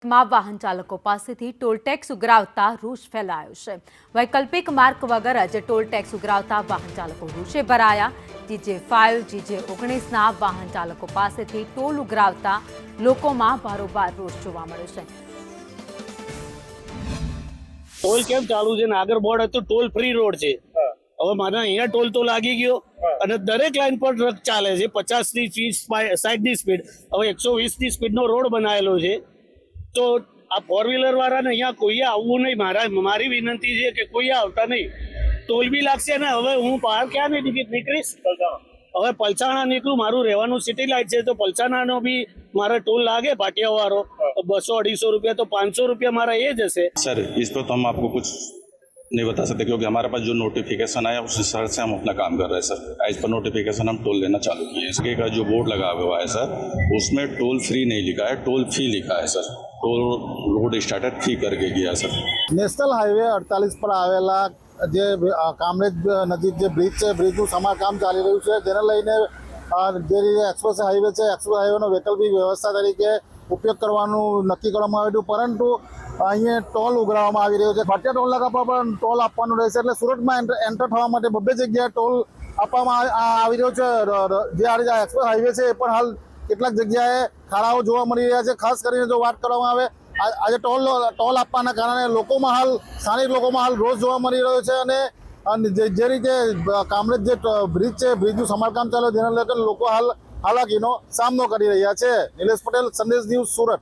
માં વાહન ચાલકો પાસેથી ટોલ ટેક્સ ઉઘરાવતા રોષ ફેલાયો છે। વૈકલ્પિક માર્ગ વગર જ ટોલ ટેક્સ ઉઘરાવતા વાહન ચાલકો રોષે ભરાયા। GJ5 GJ19ના વાહન ચાલકો પાસેથી ટોલ ઉઘરાવતા લોકોમાં ભારોભાર રોષ જોવા મળ્યો છે। ટોલ કેમ ચાલુ છે? નાગર બોર્ડ હતું ટોલ ફ્રી રોડ છે। હવે મારા અહીંયા ટોલ તો લાગી ગયો અને દરેક લાઈન પર ટ્રક ચાલે છે 50 ની 60 ની સ્પીડ। હવે 120 ની સ્પીડનો રોડ બનાવેલો છે, તો આ ફોર વ્હીલર વાળાને અહીંયા કોઈએ આવવું નહીં। મારી વિનંતી છે કે કોઈ આવતા નહીં। ટોલ બી લાગશે ને હવે હું બહાર ક્યાં નીકળીશ? હવે પલસાણા નીકળું, મારું રહેવાનું સિટી લાઇટ છે, તો પલસાણાનો બી મારે ટોલ લાગે ભાટિયા વાળો 200-250 रुपया, तो 500 रुपया हमारा ये जैसे। सर इस पर तो हम आपको कुछ नहीं बता सकते, क्योंकि हमारे पास जो नोटिफिकेशन आया उस हिसाब से हम अपना काम कर रहे हैं सर। एज पर नोटिफिकेशन हम टोल लेना चालू किए हैं। इसके का जो बोर्ड लगा हुआ है सर, उसमें टोल फ्री नहीं लिखा है, टोल फी लिखा है सर। टोल रोड स्टार्टर फी करके गया सर। नेशनल हाईवे 48 पर आवेला જે કામરેજ નજીક જે બ્રિજ છે, બ્રિજનું સમારકામ ચાલી રહ્યું છે, જેને લઈને જે રીતે એક્સપ્રેસ હાઈવે છે, એક્સપ્રેસ હાઈવેનો વૈકલ્પિક વ્યવસ્થા તરીકે ઉપયોગ કરવાનું નક્કી કરવામાં આવ્યું, પરંતુ અહીંયા ટોલ ઉઘરાવવામાં આવી રહ્યો છે। ભાટિયા ટોલ નાકા પર પણ ટોલ આપવાનું રહેશે, એટલે સુરતમાં એન્ટર થવા માટે બબ્બે જગ્યાએ ટોલ આપવામાં આવી રહ્યો છે। જે આ એક્સપ્રેસ હાઈવે છે એ પણ હાલ કેટલાક જગ્યાએ ખાડાઓ જોવા મળી રહ્યા છે। ખાસ કરીને જો વાત કરવામાં આવે, આજે ટોલ આપવાના કારણે લોકોમાં હાલ સ્થાનિક લોકોમાં હાલ રોષ જોવા મળી રહ્યો છે। અને જે રીતે કામરેજ જે બ્રિજ છે, બ્રિજનું સમારકામ ચાલે, જેના લઈને લોકો હાલ હાલાકીનો સામનો કરી રહ્યા છે। નિલેશ પટેલ, સંદેશ ન્યૂઝ, સુરત।